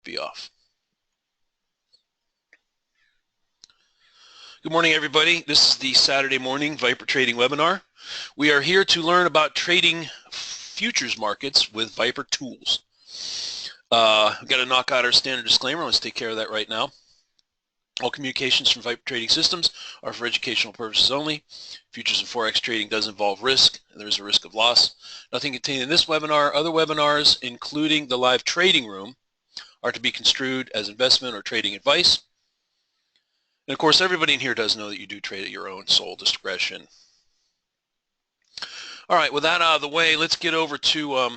be off. Good morning, everybody. This is the Saturday morning Viper Trading webinar. We are here to learn about trading futures markets with Viper tools. We've got to knock out our standard disclaimer. Let's take care of that right now. All communications from Viper Trading Systems are for educational purposes only. Futures and Forex trading does involve risk, and there is a risk of loss. Nothing contained in this webinar, other webinars, including the live trading room, are to be construed as investment or trading advice. And of course, everybody in here does know that you do trade at your own sole discretion. All right, with that out of the way, let's get over to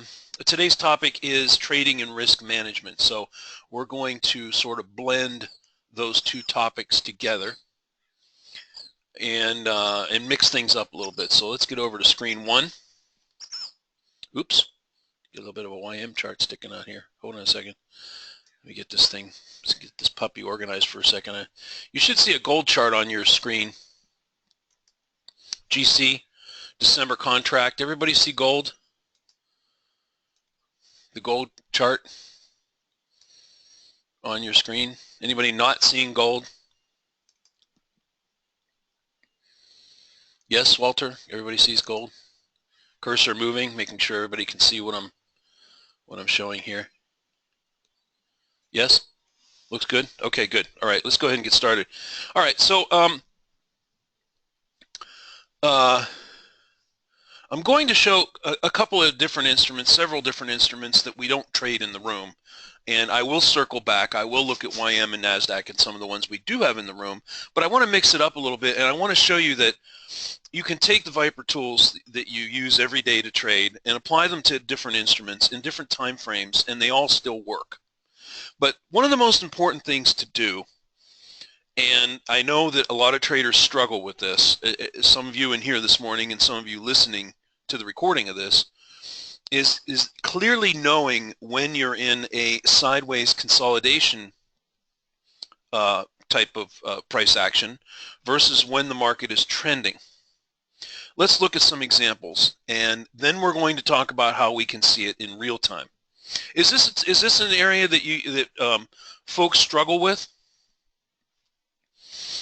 today's topic is trading and risk management. So we're going to sort of blend those two topics together and mix things up a little bit. So let's get over to screen one. Oops, get a little bit of a YM chart sticking out here. Hold on a second. Let me get this thing, let's get this puppy organized for a second. You should see a gold chart on your screen. GC, December contract. Everybody see gold? The gold chart on your screen. Anybody not seeing gold? Yes, Walter, everybody sees gold. Cursor moving, making sure everybody can see what I'm showing here. Yes? Looks good? Okay, good. All right, let's go ahead and get started. All right, so I'm going to show a couple of different instruments, several different instruments that we don't trade in the room. And I will circle back. I will look at YM and NASDAQ and some of the ones we do have in the room. But I want to mix it up a little bit, and I want to show you that you can take the Viper tools that you use every day to trade and apply them to different instruments in different time frames, and they all still work. But one of the most important things to do, and I know that a lot of traders struggle with this, some of you in here this morning and some of you listening to the recording of this, is clearly knowing when you're in a sideways consolidation type of price action versus when the market is trending. Let's look at some examples, and then we're going to talk about how we can see it in real time. Is this an area that folks struggle with?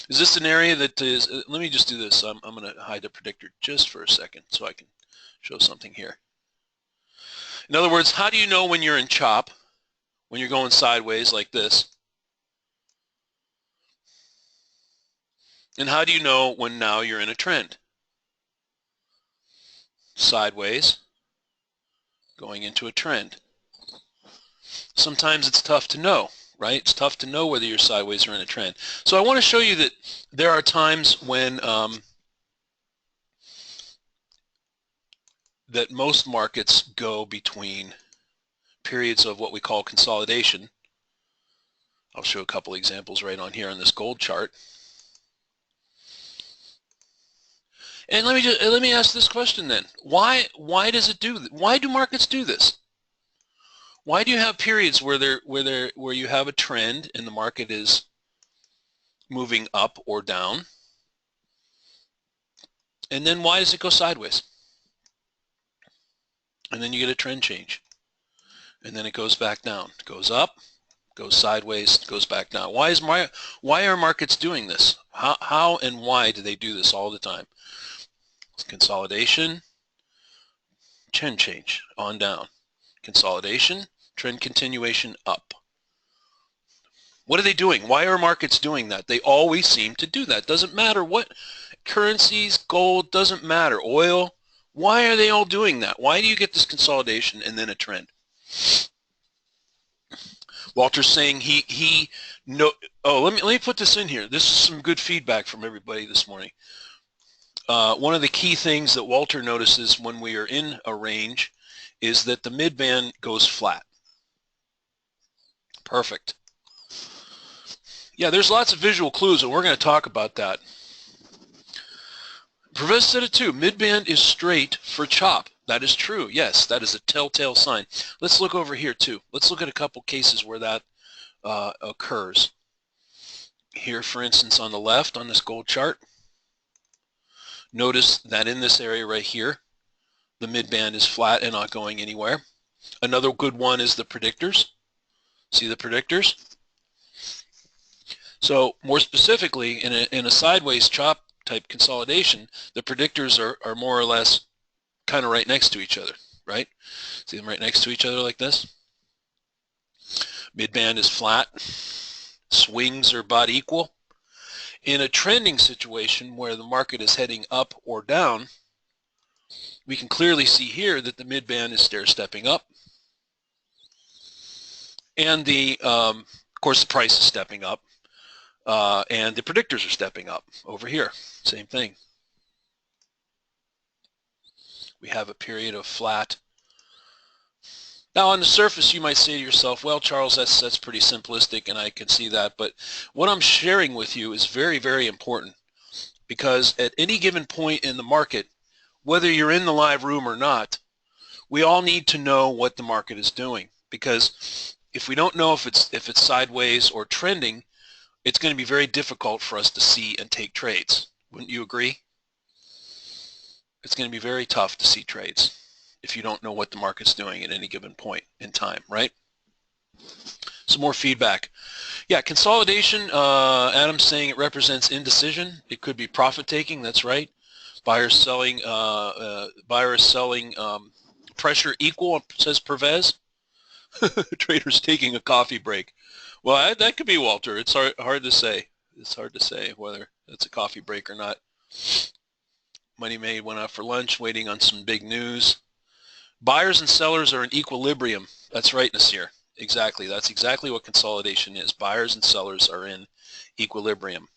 Is this an area that is? Let me just do this. I'm going to hide the predictor just for a second so I can show something here. In other words, how do you know when you're in chop, when you're going sideways like this? And how do you know when now you're in a trend? Sideways, going into a trend. Sometimes it's tough to know, right? It's tough to know whether you're sideways or in a trend. So I want to show you that there are times when that most markets go between periods of what we call consolidation. I'll show a couple examples right on here on this gold chart. And let me ask this question then. Why does it do? Why do markets do this? Why do you have periods where you have a trend and the market is moving up or down? And then why does it go sideways? And then you get a trend change. And then it goes back down. It goes up, goes sideways, goes back down. Why are markets doing this? How and why do they do this all the time? Consolidation, trend change, on down. Consolidation, trend continuation, up. What are they doing? Why are markets doing that? They always seem to do that. Doesn't matter what currencies, gold, doesn't matter. Oil. Why are they all doing that? Why do you get this consolidation and then a trend? Walter's saying let me put this in here. This is some good feedback from everybody this morning. One of the key things that Walter notices when we are in a range is that the mid-band goes flat. Perfect. Yeah, there's lots of visual clues, and we're going to talk about that. Professor said it too. Mid-band is straight for chop. That is true. Yes, that is a telltale sign. Let's look over here too. Let's look at a couple cases where that occurs. Here, for instance, on the left on this gold chart, notice that in this area right here, the mid-band is flat and not going anywhere. Another good one is the predictors. See the predictors? So more specifically, in a sideways chop type consolidation, the predictors are more or less kind of right next to each other, right? See them right next to each other like this? Midband is flat. Swings are about equal. In a trending situation where the market is heading up or down, we can clearly see here that the midband is stair-stepping up. And of course, the price is stepping up. And the predictors are stepping up over here. Same thing. We have a period of flat. Now on the surface you might say to yourself, well, Charles, that's pretty simplistic, and I can see that, but what I'm sharing with you is very, very important, because at any given point in the market, whether you're in the live room or not, we all need to know what the market is doing, because if we don't know if it's sideways or trending, it's going to be very difficult for us to see and take trades. Wouldn't you agree? It's going to be very tough to see trades if you don't know what the market's doing at any given point in time, right? Some more feedback. Yeah, consolidation, Adam's saying it represents indecision. It could be profit taking, that's right. Buyers selling, pressure equal, says Pervez. Traders taking a coffee break. Well, that could be, Walter. It's hard to say. It's hard to say whether it's a coffee break or not. Money Made went out for lunch, waiting on some big news. Buyers and sellers are in equilibrium. That's right, Nasir. Exactly. That's exactly what consolidation is. Buyers and sellers are in equilibrium.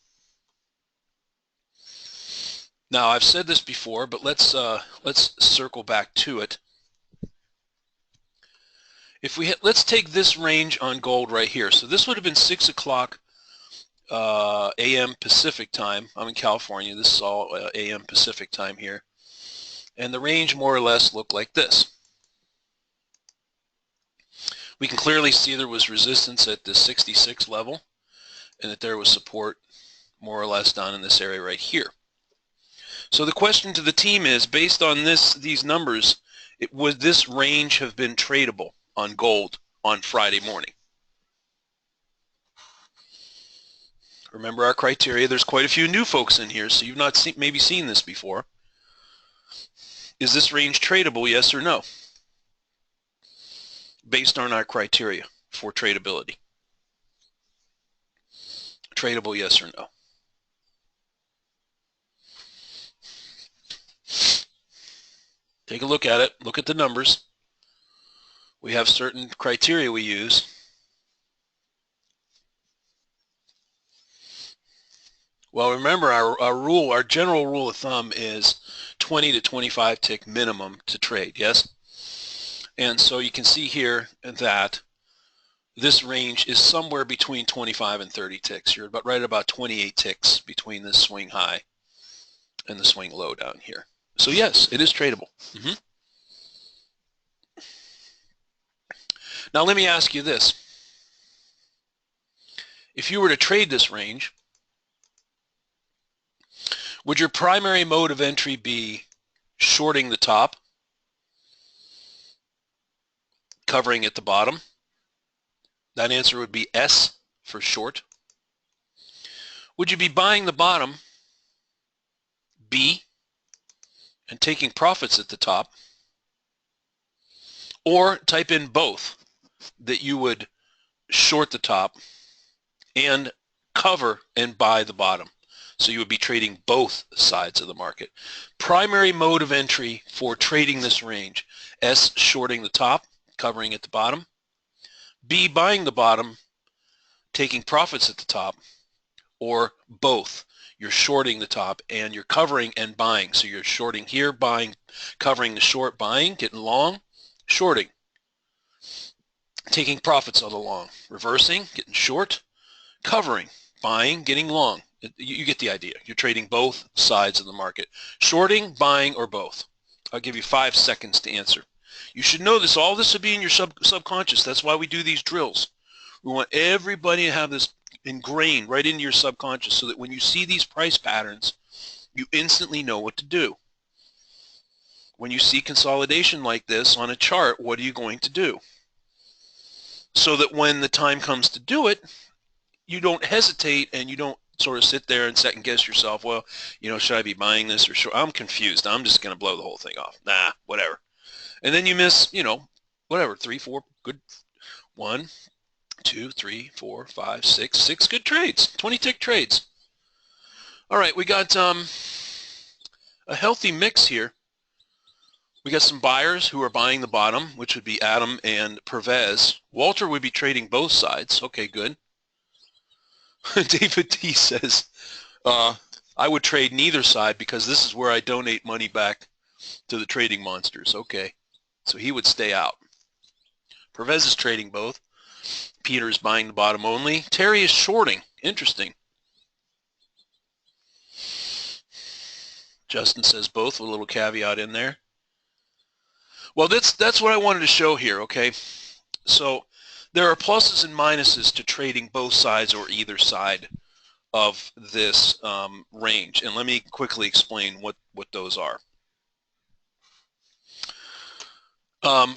Now, I've said this before, but let's circle back to it. Let's take this range on gold right here. So this would have been 6 o'clock a.m. Pacific time. I'm in California. This is all a.m. Pacific time here. And the range more or less looked like this. We can clearly see there was resistance at the 66 level, and that there was support more or less down in this area right here. So the question to the team is, based on these numbers, would this range have been tradable on gold on Friday morning? Remember our criteria. There's quite a few new folks in here, so you've not maybe seen this before. Is this range tradable, yes or no? Based on our criteria for tradability. Tradable, yes or no? Take a look at it. Look at the numbers. We have certain criteria we use. Well, remember our general rule of thumb is 20 to 25 tick minimum to trade, yes? And so you can see here that this range is somewhere between 25 and 30 ticks. You're right about 28 ticks between this swing high and the swing low down here. So yes, it is tradable. Now let me ask you this. If you were to trade this range, would your primary mode of entry be shorting the top, covering at the bottom? That answer would be S for short. Would you be buying the bottom, B, and taking profits at the top? Or type in both, that you would short the top and cover and buy the bottom. So you would be trading both sides of the market. Primary mode of entry for trading this range, S, shorting the top, covering at the bottom. B, buying the bottom, taking profits at the top, or both. You're shorting the top and you're covering and buying. So you're shorting here, buying, covering the short, buying, getting long, shorting, taking profits on the long, reversing, getting short, covering, buying, getting long. You get the idea. You're trading both sides of the market. Shorting, buying, or both. I'll give you 5 seconds to answer. You should know this. All this would be in your subconscious. That's why we do these drills. We want everybody to have this ingrained right into your subconscious so that when you see these price patterns, you instantly know what to do. When you see consolidation like this on a chart, what are you going to do? so that when the time comes to do it, you don't hesitate and you don't sort of sit there and second guess yourself, well, should I be buying this or should I'm confused. I'm just going to blow the whole thing off. Nah, whatever. And then you miss, whatever, 3, 4 good, 1, 2, 3, 4, 5, 6 good trades, 20 tick trades. All right, we got a healthy mix here. We got some buyers who are buying the bottom, which would be Adam and Pervez. Walter would be trading both sides. Okay, good. David T says, I would trade neither side because this is where I donate money back to the trading monsters. Okay, so he would stay out. Pervez is trading both. Peter is buying the bottom only. Terry is shorting. Interesting. Justin says both with a little caveat in there. Well, that's what I wanted to show here, okay? So there are pluses and minuses to trading both sides or either side of this range. And let me quickly explain what those are.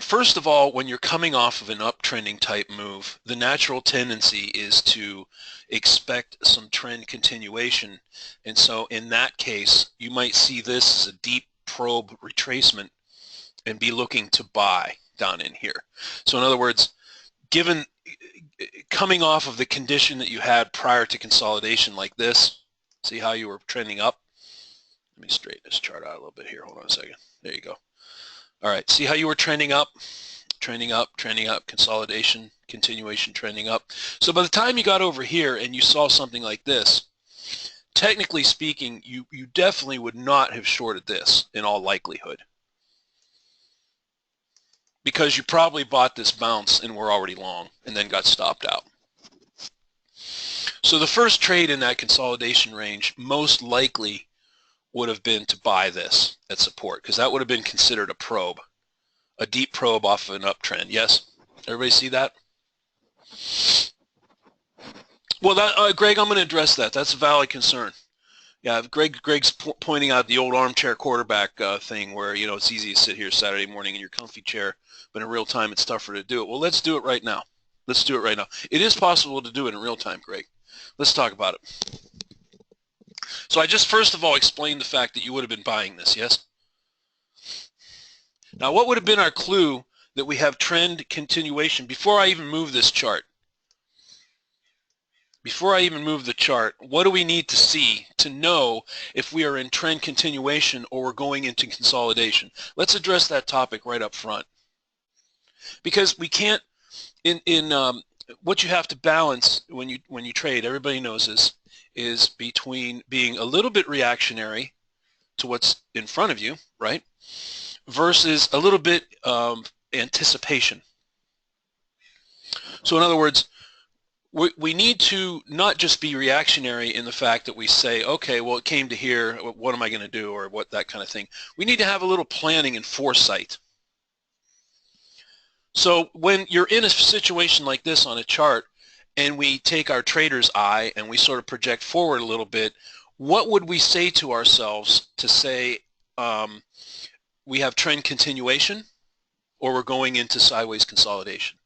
First of all, when you're coming off of an uptrending type move, the natural tendency is to expect some trend continuation. And so in that case, you might see this as a deep probe retracement and be looking to buy down in here. So in other words, given coming off of the condition that you had prior to consolidation like this, see how you were trending up? Let me straighten this chart out a little bit here. Hold on a second. There you go. All right, see how you were trending up, consolidation, continuation, trending up. So by the time you got over here and you saw something like this, technically speaking, you definitely would not have shorted this in all likelihood, because you probably bought this bounce and were already long and then got stopped out. So the first trade in that consolidation range most likely would have been to buy this at support, because that would have been considered a probe, a deep probe off of an uptrend. Yes? Everybody see that? Well, Greg, I'm going to address that. That's a valid concern. Yeah, Greg's pointing out the old armchair quarterback thing where, it's easy to sit here Saturday morning in your comfy chair, but in real time it's tougher to do it. Well, let's do it right now. Let's do it right now. It is possible to do it in real time, Greg. Let's talk about it. So I just first of all explained the fact that you would have been buying this, yes? Now, what would have been our clue that we have trend continuation before I even move this chart? Before I even move the chart, what do we need to see to know if we are in trend continuation or we're going into consolidation? Let's address that topic right up front. Because we can't, what you have to balance when you trade, everybody knows this, is between being a little bit reactionary to what's in front of you, right, versus a little bit of anticipation. So in other words, we need to not just be reactionary in the fact that we say, okay, well, it came to here, what am I going to do, or what, that kind of thing. We need to have a little planning and foresight. So when you're in a situation like this on a chart, and we take our trader's eye and we sort of project forward a little bit, what would we say to ourselves to say we have trend continuation or we're going into sideways consolidation?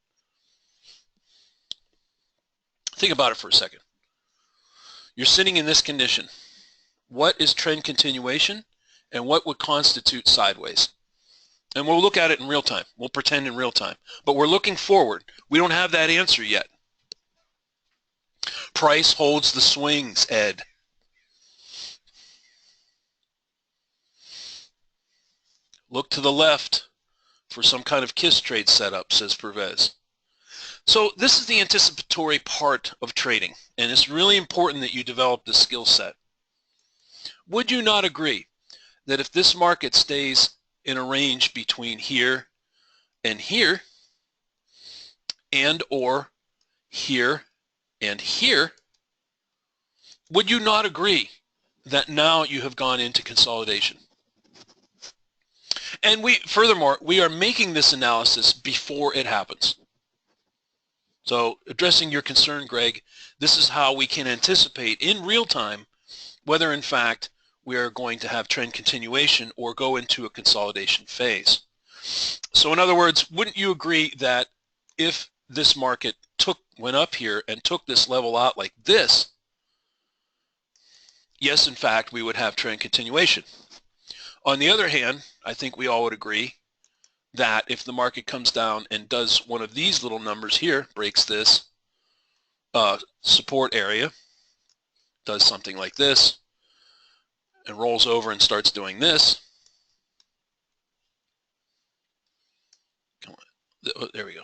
Think about it for a second. You're sitting in this condition. What is trend continuation and what would constitute sideways? And we'll look at it in real time. We'll pretend in real time. But we're looking forward. We don't have that answer yet. Price holds the swings, Ed. Look to the left for some kind of kiss trade setup, says Pervez. So this is the anticipatory part of trading, and it's really important that you develop the skill set. Would you not agree that if this market stays in a range between here and here, and or here and here, would you not agree that now you have gone into consolidation? And furthermore, we are making this analysis before it happens. So addressing your concern, Greg, this is how we can anticipate in real time whether in fact we are going to have trend continuation or go into a consolidation phase. So in other words, wouldn't you agree that if this market went up here and took this level out like this, yes, in fact, we would have trend continuation. On the other hand, I think we all would agree that if the market comes down and does one of these little numbers here, breaks this support area, does something like this, and rolls over and starts doing this. Come on. There we go.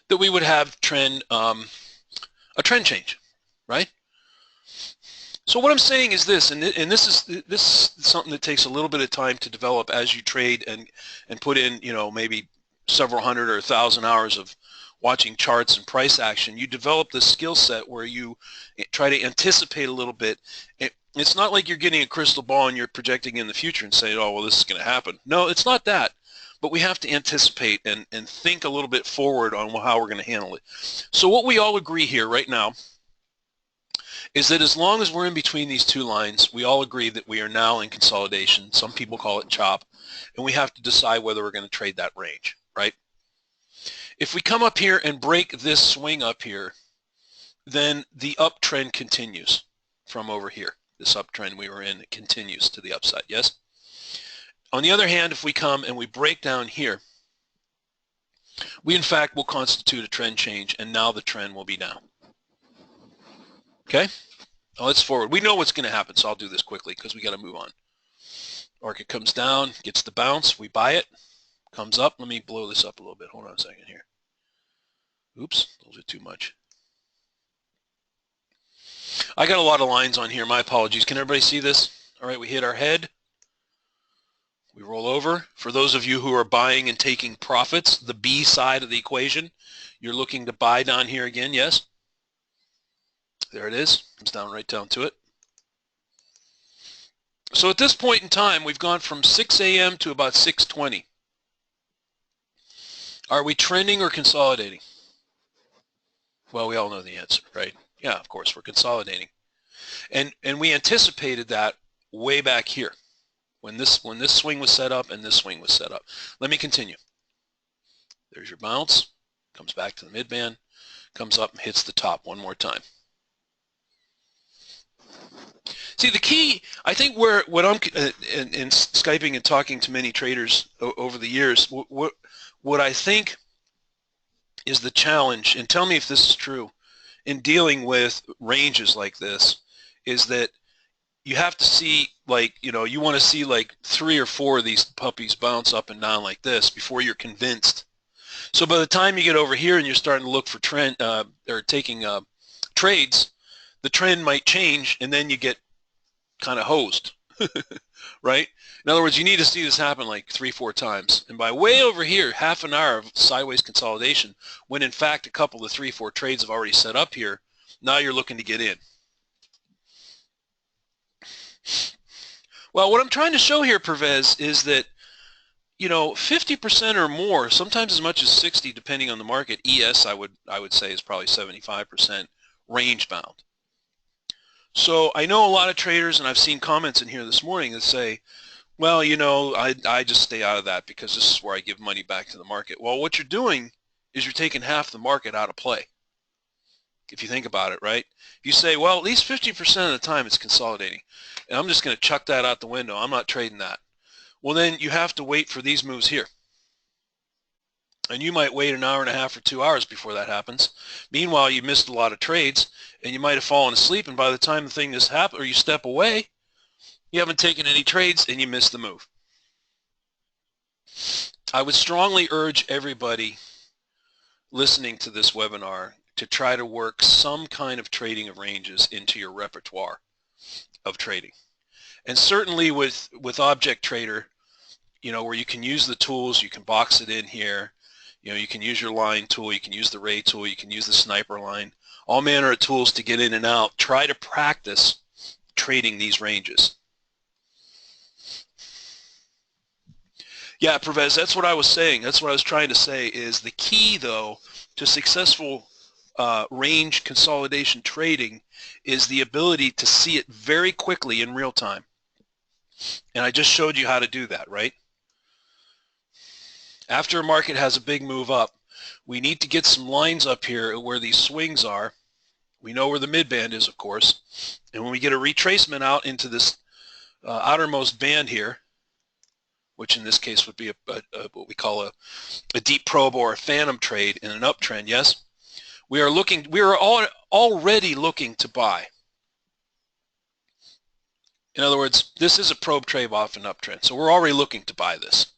That we would have a trend change, right? So what I'm saying is this, and this is something that takes a little bit of time to develop as you trade and put in, maybe several hundred or 1,000 hours of watching charts and price action. You develop this skill set where you try to anticipate a little bit. It's not like you're getting a crystal ball and you're projecting in the future and saying, oh, well, this is going to happen. No, it's not that. But we have to anticipate and think a little bit forward on how we're going to handle it. So what we all agree here right now is that as long as we're in between these two lines, we all agree that we are now in consolidation. Some people call it chop, and we have to decide whether we're going to trade that range, right? If we come up here and break this swing up here, then the uptrend continues from over here. This uptrend we were in continues to the upside, yes? On the other hand, if we come and we break down here, we in fact will constitute a trend change, and now the trend will be down. Okay, now let's forward. We know what's going to happen, so I'll do this quickly because we got to move on. Market comes down, gets the bounce, we buy it, comes up. Let me blow this up a little bit. Hold on a second here. Oops, those are too much. I got a lot of lines on here. My apologies. Can everybody see this? All right, we hit our head. We roll over. For those of you who are buying and taking profits, the B side of the equation, you're looking to buy down here again, yes? There it is. Comes down right down to it. So at this point in time, we've gone from 6 a.m. to about 6:20. Are we trending or consolidating? Well, we all know the answer, right? Yeah, of course, we're consolidating. And we anticipated that way back here when this swing was set up and this swing was set up. Let me continue. There's your bounce. Comes back to the mid-band. Comes up and hits the top one more time. See, the key, I think what I'm in Skyping and talking to many traders over the years, what I think is the challenge, and tell me if this is true, in dealing with ranges like this, is that you have to see, like, you want to see like 3 or 4 of these puppies bounce up and down like this before you're convinced. So by the time you get over here and you're starting to look for trend or taking trades, the trend might change and then you get kind of hosed, right? In other words, you need to see this happen like 3-4 times. And by way over here, half an hour of sideways consolidation, when in fact a couple of 3-4 trades have already set up here, now you're looking to get in. Well, what I'm trying to show here, Pervez, is that 50% or more, sometimes as much as 60, depending on the market. ES, I would say, is probably 75% range bound. So I know a lot of traders, and I've seen comments in here this morning that say, well, I just stay out of that because this is where I give money back to the market. Well, what you're doing is you're taking half the market out of play, if you think about it, right? If you say, well, at least 50% of the time it's consolidating, and I'm just going to chuck that out the window, I'm not trading that. Well, then you have to wait for these moves here. And you might wait an hour and a half or 2 hours before that happens. Meanwhile, you missed a lot of trades, and you might have fallen asleep, and by the time the thing has happened, or you step away, you haven't taken any trades, and you missed the move. I would strongly urge everybody listening to this webinar to try to work some kind of trading of ranges into your repertoire of trading. And certainly with Object Trader, where you can use the tools, you can box it in here, you can use your line tool, you can use the ray tool, you can use the sniper line, all manner of tools to get in and out. Try to practice trading these ranges. Yeah, Pervez, that's what I was saying. That's what I was trying to say, is the key, though, to successful range consolidation trading is the ability to see it very quickly in real time. And I just showed you how to do that, right? After a market has a big move up, we need to get some lines up here where these swings are. We know where the mid band is, of course. And when we get a retracement out into this outermost band here, which in this case would be what we call a deep probe or a phantom trade in an uptrend, yes? We are already looking to buy. In other words, this is a probe trade off an uptrend, so we're already looking to buy this.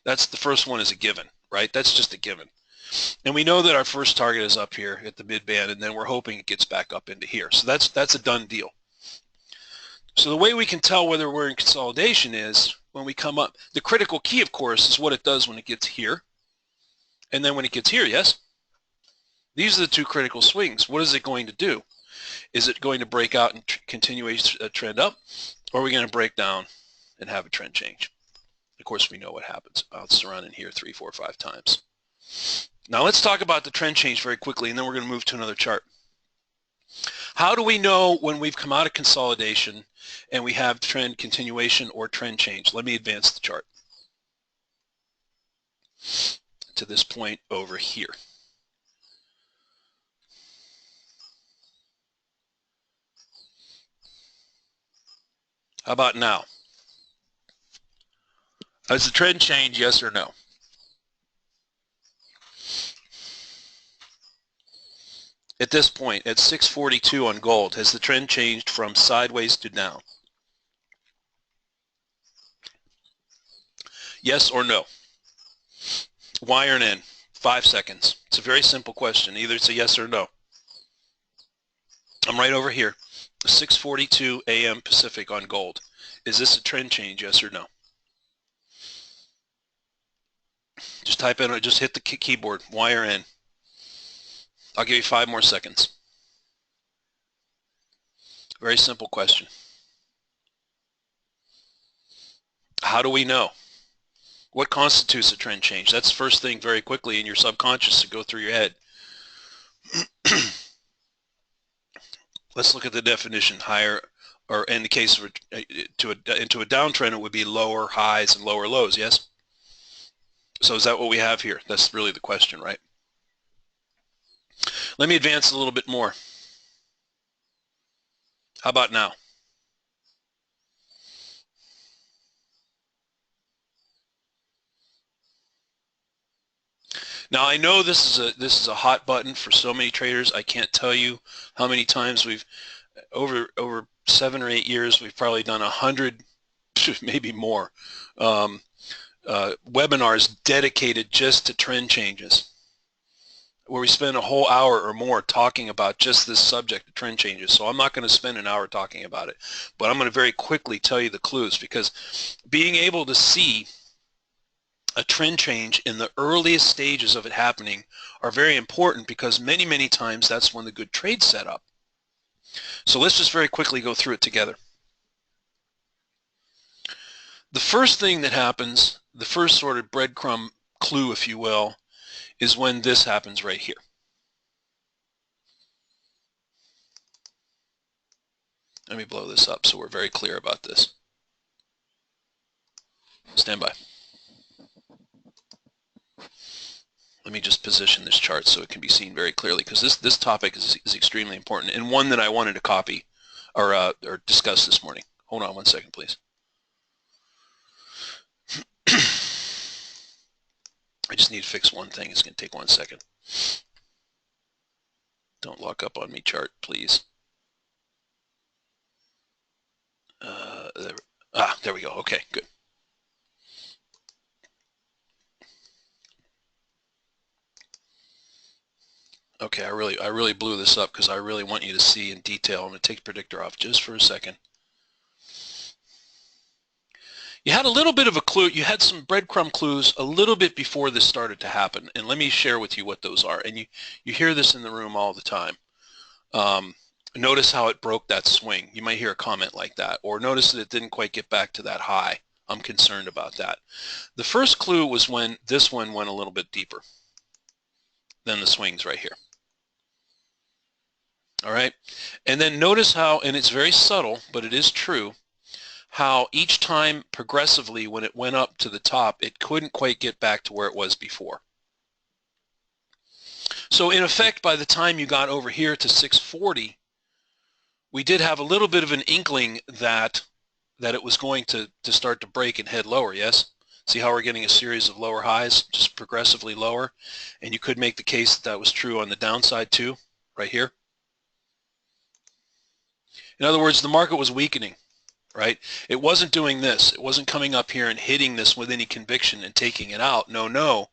That's the first one is a given, right? That's just a given. And we know that our first target is up here at the mid band, and then we're hoping it gets back up into here. So that's a done deal. So the way we can tell whether we're in consolidation is when we come up. The critical key, of course, is what it does when it gets here. And then when it gets here, yes? These are the two critical swings. What is it going to do? Is it going to break out and continue a trend up, or are we going to break down and have a trend change? Of course, we know what happens. Bounce around in here 3, 4, 5 times. Now let's talk about the trend change very quickly, and then we're going to move to another chart. How do we know when we've come out of consolidation and we have trend continuation or trend change? Let me advance the chart to this point over here. How about now? Has the trend changed, yes or no? At this point, at 642 on gold, has the trend changed from sideways to down? Yes or no? Y or N? 5 seconds. It's a very simple question. Either it's a yes or no. I'm right over here. 6:42 a.m. Pacific on gold. Is this a trend change, yes or no? Just type in, just hit the keyboard, Y or N. I'll give you 5 more seconds. Very simple question. How do we know? What constitutes a trend change? That's the first thing very quickly in your subconscious to go through your head. Let's look at the definition. Higher, or in the case of into a downtrend, it would be lower highs and lower lows, yes? So is that what we have here? That's really the question, right? Let me advance a little bit more. How about now? Now I know this is a hot button for so many traders. I can't tell you how many times we've over 7 or 8 years we've probably done 100, maybe more, webinars dedicated just to trend changes, where we spend a whole hour or more talking about just this subject of trend changes. So I'm not going to spend an hour talking about it, but I'm going to very quickly tell you the clues, because being able to see a trend change in the earliest stages of it happening are very important, because many times that's when the good trade's set up. So let's just very quickly go through it together. The first thing that happens, the first sort of breadcrumb clue, if you will, is when this happens right here. Let me blow this up so we're very clear about this. Stand by. Let me just position this chart so it can be seen very clearly, because this topic is extremely important, and one that I wanted to copy or discuss this morning. Hold on 1 second, please. I just need to fix one thing. It's going to take 1 second. Don't lock up on me, chart, please. There we go. Okay, good. Okay, I really blew this up because I really want you to see in detail. I'm going to take the predictor off just for a second. You had a little bit of a clue. You had some breadcrumb clues a little bit before this started to happen, and let me share with you what those are. And you hear this in the room all the time. Notice how it broke that swing. You might hear a comment like that, or notice that it didn't quite get back to that high. I'm concerned about that. The first clue was when this one went a little bit deeper than the swings right here. All right, and then notice how, and it's very subtle, but it is true, how each time progressively when it went up to the top, it couldn't quite get back to where it was before. So in effect, by the time you got over here to 640, we did have a little bit of an inkling that it was going to start to break and head lower, yes? See how we're getting a series of lower highs, just progressively lower? And you could make the case that that was true on the downside too, right here. In other words, the market was weakening, right? It wasn't doing this. It wasn't coming up here and hitting this with any conviction and taking it out. No, no.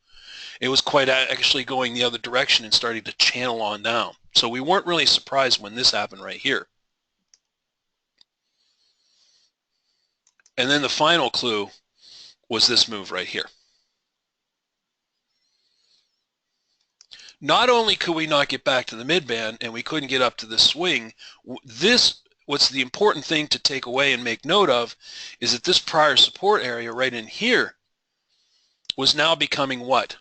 It was quite actually going the other direction and starting to channel on down. So we weren't really surprised when this happened right here. And then the final clue was this move right here. Not only could we not get back to the mid-band and we couldn't get up to this swing, what's the important thing to take away and make note of is that this prior support area right in here was now becoming what?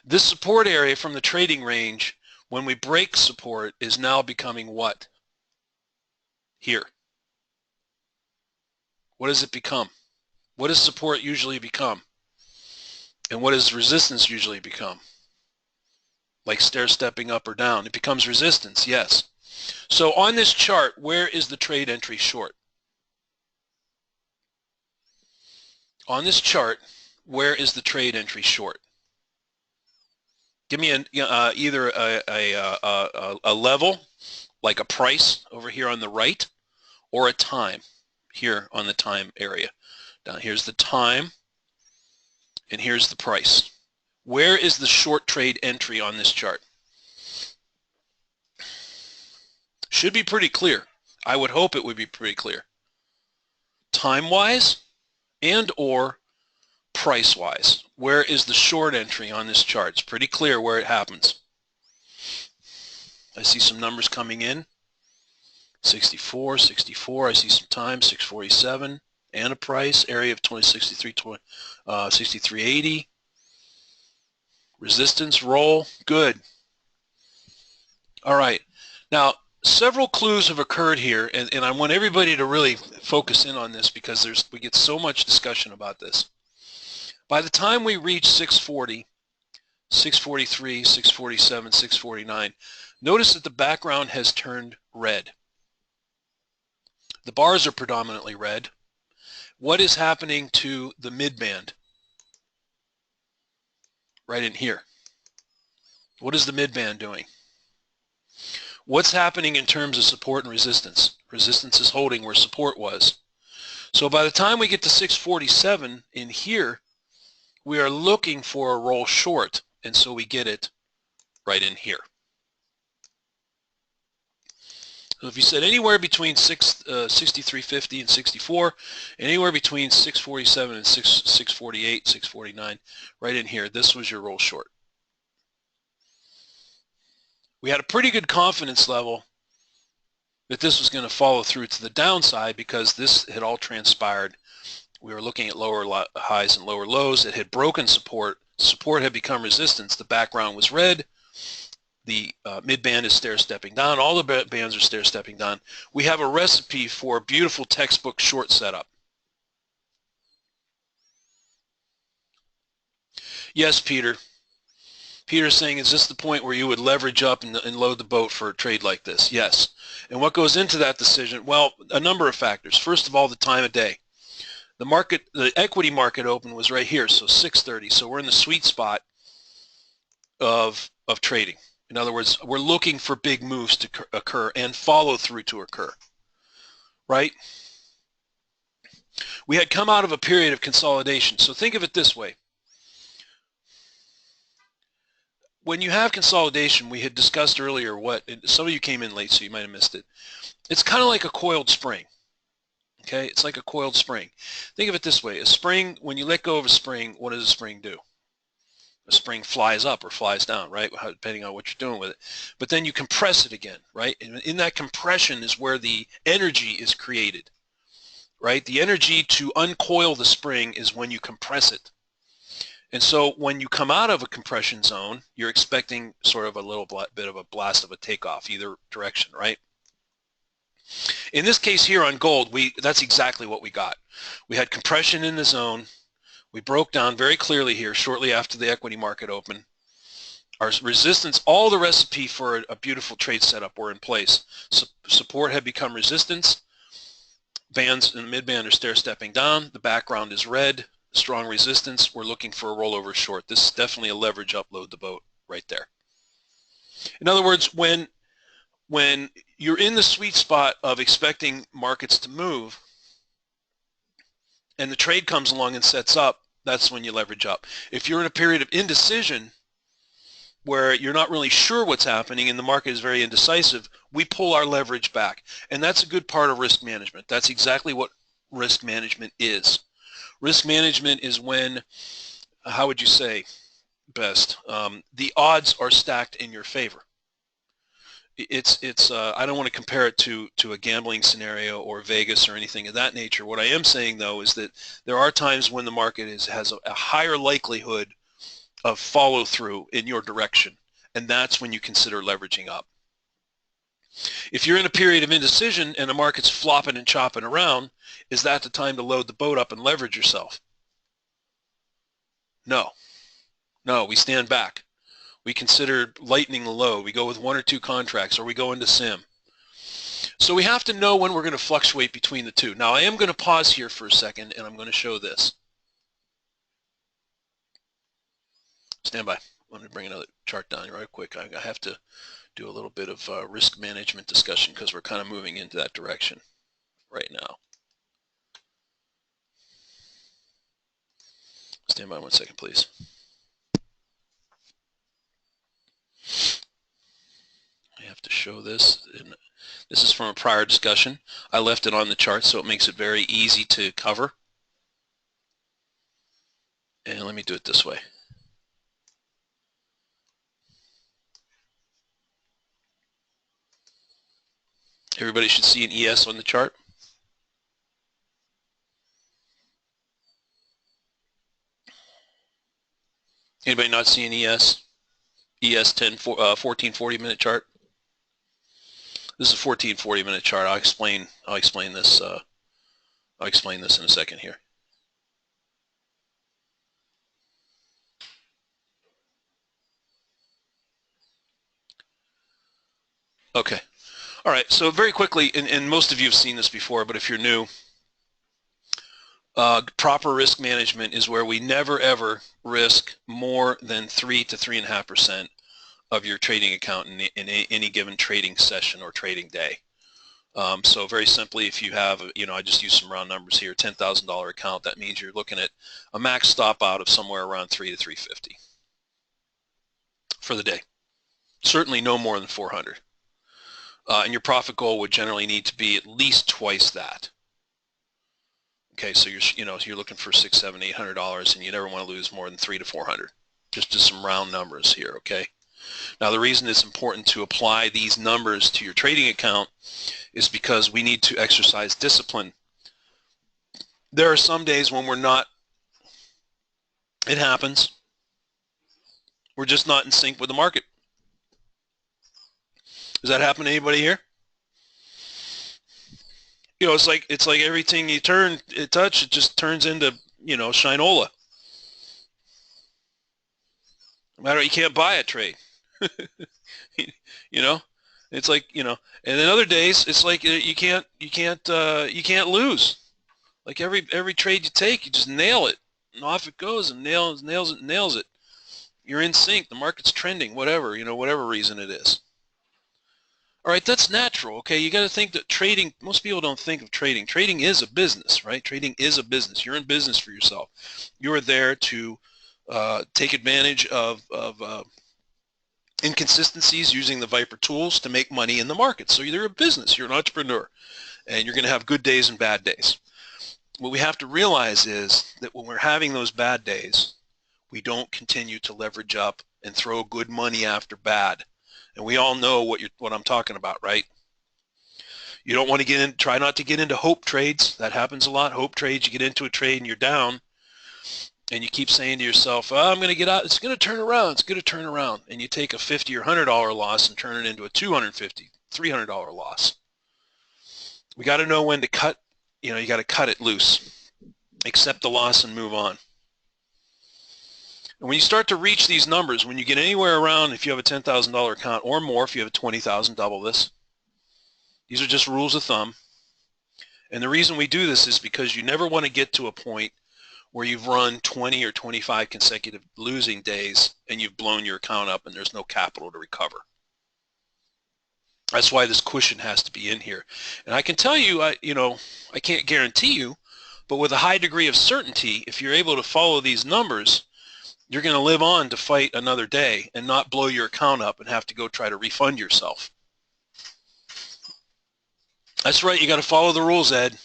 This support area from the trading range, when we break support, is now becoming what? Here. What does it become? What does support usually become? And what does resistance usually become? Like stair-stepping up or down. It becomes resistance, yes. So on this chart, where is the trade entry short? On this chart, where is the trade entry short? Give me either a level, like a price over here on the right, or a time here on the time area. Down here's the time, and here's the price. Where is the short trade entry on this chart? Should be pretty clear. I would hope it would be pretty clear. Time-wise and or price-wise. Where is the short entry on this chart? It's pretty clear where it happens. I see some numbers coming in. 64, 64. I see some time, 647, and a price. Area of 2063, 6380. Resistance, roll, good. All right. Now, several clues have occurred here, and I want everybody to really focus in on this because we get so much discussion about this. By the time we reach 640, 643, 647, 649, notice that the background has turned red. The bars are predominantly red. What is happening to the mid-band? Right in here. What is the mid-band doing? What's happening in terms of support and resistance? Resistance is holding where support was. So by the time we get to 647 in here, we are looking for a roll short, and so we get it right in here. So if you said anywhere between 63.50 and 64, anywhere between 647 and 648, 649, right in here, this was your roll short. We had a pretty good confidence level that this was going to follow through to the downside because this had all transpired. We were looking at lower highs and lower lows. It had broken support. Support had become resistance. The background was red. The mid-band is stair-stepping down. All the bands are stair-stepping down. We have a recipe for a beautiful textbook short setup. Yes, Peter. Peter's saying, is this the point where you would leverage up and load the boat for a trade like this? Yes. And what goes into that decision? Well, a number of factors. First of all, the time of day. The equity market open was right here, so 6:30. So we're in the sweet spot of trading. In other words, we're looking for big moves to occur and follow through to occur, right? We had come out of a period of consolidation. So think of it this way. When you have consolidation, we had discussed earlier some of you came in late, so you might have missed it. It's kind of like a coiled spring. Okay, it's like a coiled spring. Think of it this way. A spring, when you let go of a spring, what does a spring do? A spring flies up or flies down, right? Depending on what you're doing with it. But then you compress it again, right? And in that compression is where the energy is created, right? The energy to uncoil the spring is when you compress it. And so when you come out of a compression zone, you're expecting sort of a little bit of a blast of a takeoff, either direction, right? In this case here on gold, that's exactly what we got. We had compression in the zone. We broke down very clearly here shortly after the equity market open. Our resistance, all the recipe for a beautiful trade setup were in place. Support had become resistance. Bands in the mid-band are stair-stepping down. The background is red. Strong resistance. We're looking for a rollover short. This is definitely a leverage upload the boat right there. In other words, when you're in the sweet spot of expecting markets to move and the trade comes along and sets up, that's when you leverage up. If you're in a period of indecision where you're not really sure what's happening and the market is very indecisive, we pull our leverage back. And that's a good part of risk management. That's exactly what risk management is. Risk management is when, how would you say best, the odds are stacked in your favor. I don't want to compare it to a gambling scenario or Vegas or anything of that nature. What I am saying though is that there are times when the market has a higher likelihood of follow through in your direction, and that's when you consider leveraging up. If you're in a period of indecision and the market's flopping and chopping around, is that the time to load the boat up and leverage yourself? No, we stand back. We consider lightening the load. We go with 1 or 2 contracts, or we go into sim. So we have to know when we're going to fluctuate between the two. Now I am going to pause here for a second and I'm going to show this. Stand by. Let me bring another chart down right quick. I have to do a little bit of risk management discussion because we're kind of moving into that direction right now. Stand by 1 second, please. I have to show this. This is from a prior discussion. I left it on the chart so it makes it very easy to cover. And let me do it this way. Everybody should see an ES on the chart. Anybody not see an ES? ES 1440 minute chart. This is a 1440 minute chart. I'll explain this. I'll explain this in a second here. Okay. All right. So very quickly, and most of you have seen this before, but if you're new, proper risk management is where we never ever risk more than 3 to 3.5% of your trading account in any given trading session or trading day. So very simply, if you have, I just use some round numbers here, $10,000 account, that means you're looking at a max stop out of somewhere around 3 to 350 for the day. Certainly no more than 400. And your profit goal would generally need to be at least twice that. Okay, so you're looking for $600, $700, $800, and you never want to lose more than 300 to 400. Just some round numbers here, okay? Now the reason it's important to apply these numbers to your trading account is because we need to exercise discipline. There are some days when we're not, it happens, we're just not in sync with the market. Does that happen to anybody here? It's like everything you touch, it just turns into, shinola. No matter what, you can't buy a trade. It's like, and then other days it's like you can't lose. Like every trade you take, you just nail it, and off it goes, and nails it. You're in sync. The market's trending, whatever reason it is. All right, that's natural. Okay, you got to think that trading. Most people don't think of trading. Trading is a business, right? Trading is a business. You're in business for yourself. You are there to take advantage of inconsistencies using the Viper tools to make money in the market. So you're a business. You're an entrepreneur, and you're going to have good days and bad days. What we have to realize is that when we're having those bad days, we don't continue to leverage up and throw good money after bad. And we all know what I'm talking about, right? You don't want to try not to get into hope trades. That happens a lot. Hope trades, you get into a trade and you're down, and you keep saying to yourself, I'm going to get out. It's going to turn around. It's going to turn around. And you take a $50 or $100 loss and turn it into a $250, $300 loss. We got to know when to cut. You got to cut it loose. Accept the loss and move on. And when you start to reach these numbers, when you get anywhere around, if you have a $10,000 account or more, if you have a 20,000, double this. These are just rules of thumb. And the reason we do this is because you never want to get to a point where you've run 20 or 25 consecutive losing days and you've blown your account up and there's no capital to recover. That's why this cushion has to be in here. And I can tell you, I can't guarantee you, but with a high degree of certainty, if you're able to follow these numbers, you're going to live on to fight another day and not blow your account up and have to go try to refund yourself. That's right, you got to follow the rules, Ed.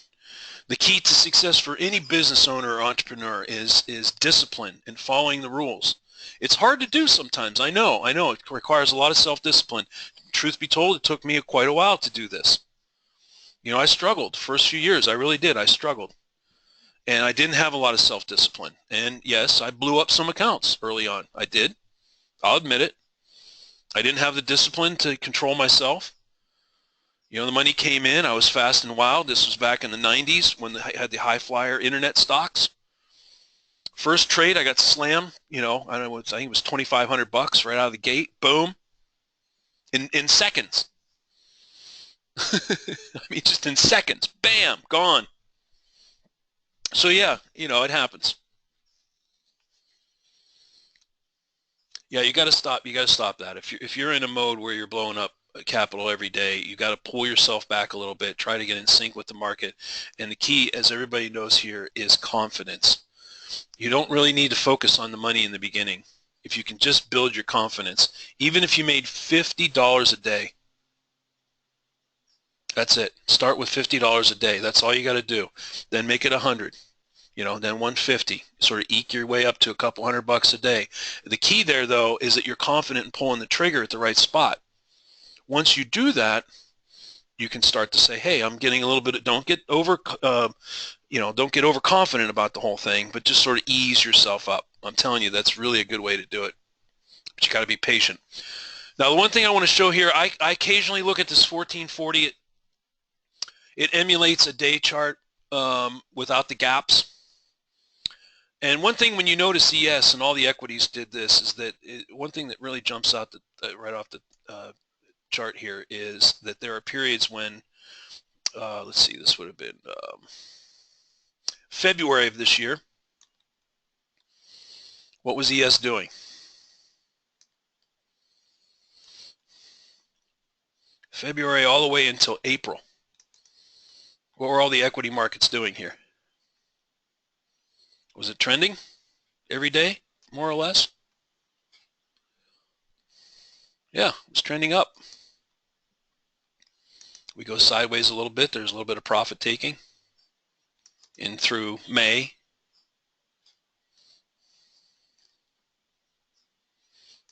The key to success for any business owner or entrepreneur is discipline and following the rules. It's hard to do sometimes. I know. It requires a lot of self-discipline. Truth be told, it took me quite a while to do this. I struggled the first few years. I really did. I struggled. And I didn't have a lot of self-discipline. And yes, I blew up some accounts early on. I did. I'll admit it. I didn't have the discipline to control myself. The money came in. I was fast and wild. This was back in the 90s when I had the high flyer internet stocks. First trade, I got slammed. I think it was $2,500 right out of the gate. Boom. In seconds. I mean, just in seconds. Bam, gone. So yeah, it happens. Yeah, you got to stop. You got to stop that. If you're in a mode where you're blowing up capital every day, you got to pull yourself back a little bit, try to get in sync with the market. And the key, as everybody knows here, is confidence. You don't really need to focus on the money in the beginning. If you can just build your confidence, even if you made $50 a day, that's it. Start with $50 a day. That's all you got to do. Then make it 100. Then 150. Sort of eke your way up to a couple $100 a day. The key there, though, is that you're confident in pulling the trigger at the right spot. Once you do that, you can start to say, hey, I'm getting a little bit, don't get overconfident about the whole thing, but just sort of ease yourself up. I'm telling you, that's really a good way to do it. But you got to be patient. Now, the one thing I want to show here, I occasionally look at this 1440. It emulates a day chart without the gaps. And one thing when you notice ES and all the equities did this is that one thing that really jumps out right off the chart here is that there are periods when, let's see, this would have been February of this year. What was ES doing? February all the way until April. What were all the equity markets doing here? Was it trending every day, more or less? Yeah, it was trending up. We go sideways a little bit. There's a little bit of profit taking in through May.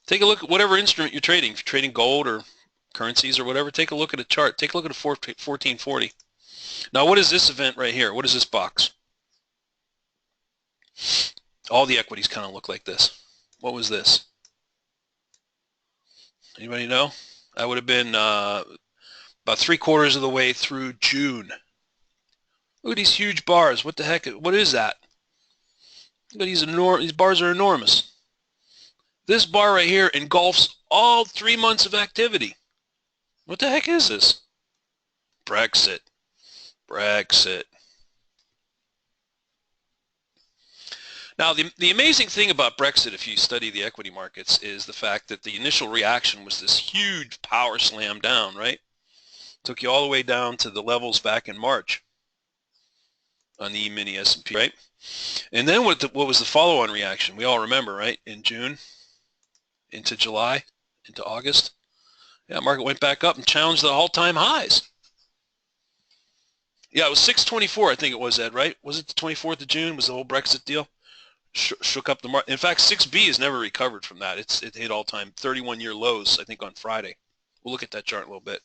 Take a look at whatever instrument you're trading. If you're trading gold or currencies or whatever, take a look at a chart. Take a look at a 1440. Now, what is this event right here? What is this box? All the equities kind of look like this. What was this? Anybody know? That would have been about 3/4 of the way through June. Look at these huge bars. What the heck? What is that? Look at these bars are enormous. This bar right here engulfs all 3 months of activity. What the heck is this? Brexit. Brexit. Now, the amazing thing about Brexit, if you study the equity markets, is the fact that the initial reaction was this huge power slam down, right? Took you all the way down to the levels back in March on the E-mini S&P, right? And then what was the follow-on reaction? We all remember, right? In June, into July, into August. Yeah, market went back up and challenged the all-time highs. Yeah, it was 624, I think it was, Ed, right? Was it the 24th of June? Was the whole Brexit deal? Shook up the market. In fact, 6B has never recovered from that. It hit all-time 31-year lows, I think, on Friday. We'll look at that chart in a little bit.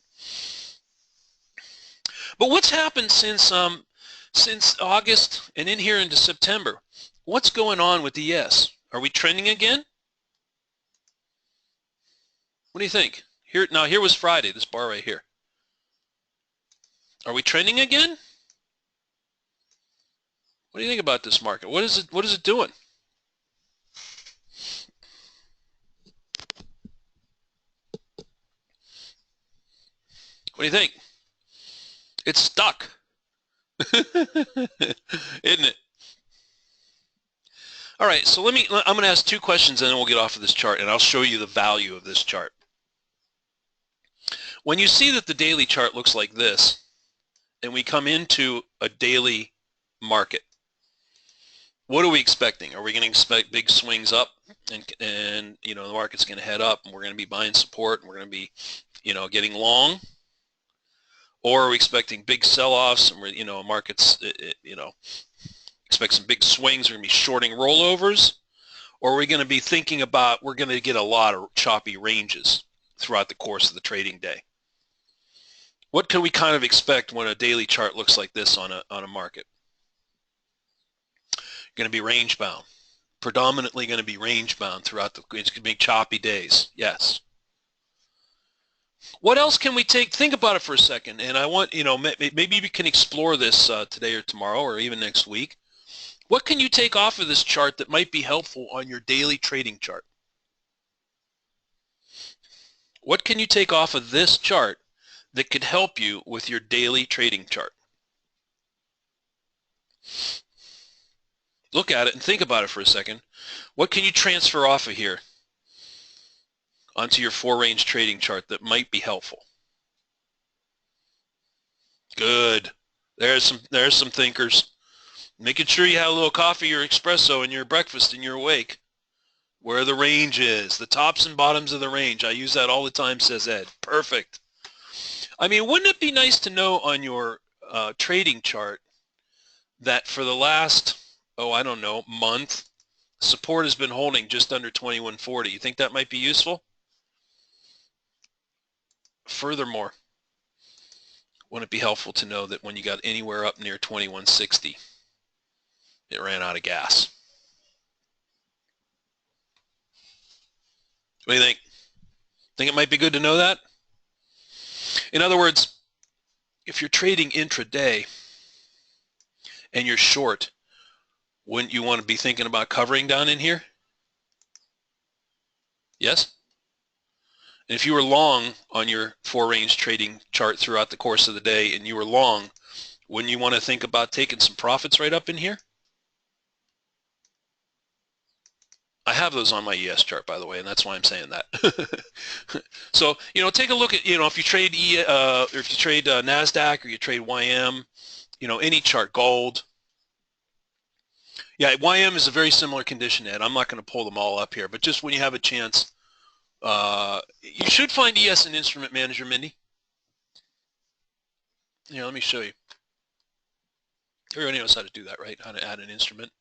But what's happened since August and in here into September? What's going on with the ES? Are we trending again? What do you think? Here was Friday, this bar right here. Are we trending again? What do you think about this market? What is it doing? What do you think? It's stuck. Isn't it? All right, so I'm going to ask two questions and then we'll get off of this chart and I'll show you the value of this chart. When you see that the daily chart looks like this and we come into a daily market, what are we expecting? Are we going to expect big swings up and you know, the market's going to head up and we're going to be buying support and we're going to be, you know, getting long? Or are we expecting big sell-offs and we're, you know, markets, you know, expect some big swings, we're going to be shorting rollovers? Or are we going to be thinking about we're going to get a lot of choppy ranges throughout the course of the trading day? What can we kind of expect when a daily chart looks like this on a market? Going to be range bound, predominantly going to be range bound throughout the, it's going to be choppy days. Yes. What else can we take? Think about it for a second. And I want, you know, maybe we can explore this today or tomorrow or even next week. What can you take off of this chart that might be helpful on your daily trading chart? What can you take off of this chart that could help you with your daily trading chart? Look at it and think about it for a second. What can you transfer off of here onto your 4-range trading chart that might be helpful? Good. There's some thinkers. Making sure you have a little coffee or espresso in your breakfast and you're awake. Where the range is, the tops and bottoms of the range. I use that all the time, says Ed. Perfect. I mean, wouldn't it be nice to know on your trading chart that for the last, oh, I don't know, month, support has been holding just under 2140. You think that might be useful? Furthermore, wouldn't it be helpful to know that when you got anywhere up near 2160, it ran out of gas? What do you think? Think it might be good to know that? In other words, if you're trading intraday and you're short, wouldn't you want to be thinking about covering down in here? Yes? And if you were long on your 4-range trading chart throughout the course of the day and you were long, wouldn't you want to think about taking some profits right up in here? I have those on my ES chart, by the way, and that's why I'm saying that. So, you know, take a look at, you know, if you trade NASDAQ or you trade YM, you know, any chart, gold. Yeah, YM is a very similar condition, Ed. I'm not going to pull them all up here, but just when you have a chance, you should find ES in Instrument Manager, Mindy. Yeah, let me show you. Everybody knows how to do that, right? How to add an instrument.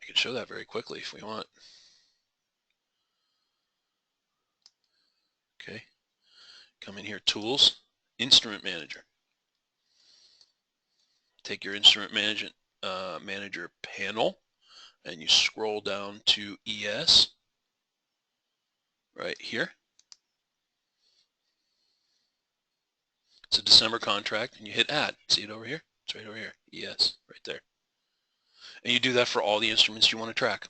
I can show that very quickly if we want. Okay, come in here, Tools, Instrument Manager. Take your Instrument Manager panel, and you scroll down to ES right here. It's a December contract, and you hit Add. See it over here? It's right over here, ES, right there. And you do that for all the instruments you want to track.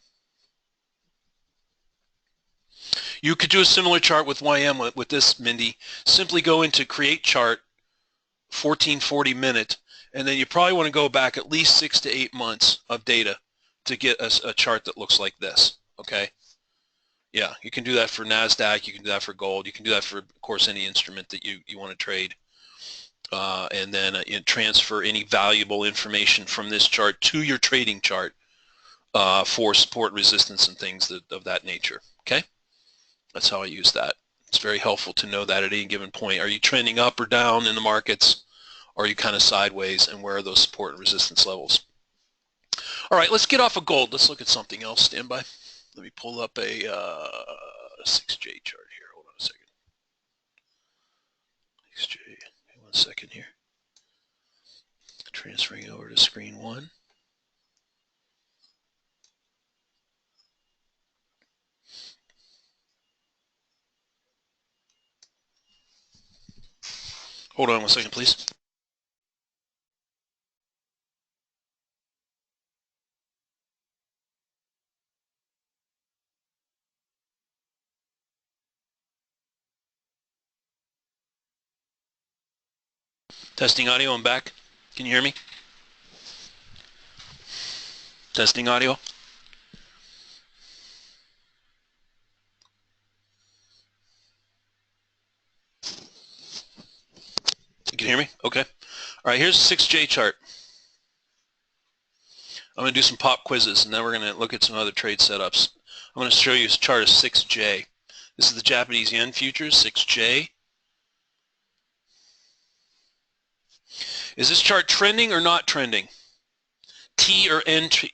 You could do a similar chart with YM with this, Mindy. Simply go into Create Chart, 1440 minute, and then you probably want to go back at least 6 to 8 months of data to get a chart that looks like this, okay? Yeah, you can do that for NASDAQ, you can do that for gold, you can do that for, of course, any instrument that you want to trade. And then transfer any valuable information from this chart to your trading chart for support, resistance, and things of that nature, okay? That's how I use that. It's very helpful to know that at any given point. Are you trending up or down in the markets? Or are you kind of sideways, and where are those support and resistance levels? All right, let's get off of gold. Let's look at something else. Stand by. Let me pull up a 6J chart here. Hold on a second. 6J, one second here. Transferring over to screen 1. Hold on one second, please. Testing audio, I'm back. Can you hear me? Testing audio. You can hear me? Okay. All right, here's the 6J chart. I'm going to do some pop quizzes, and then we're going to look at some other trade setups. I'm going to show you a chart of 6J. This is the Japanese yen futures, 6J. Is this chart trending or not trending? T or NT?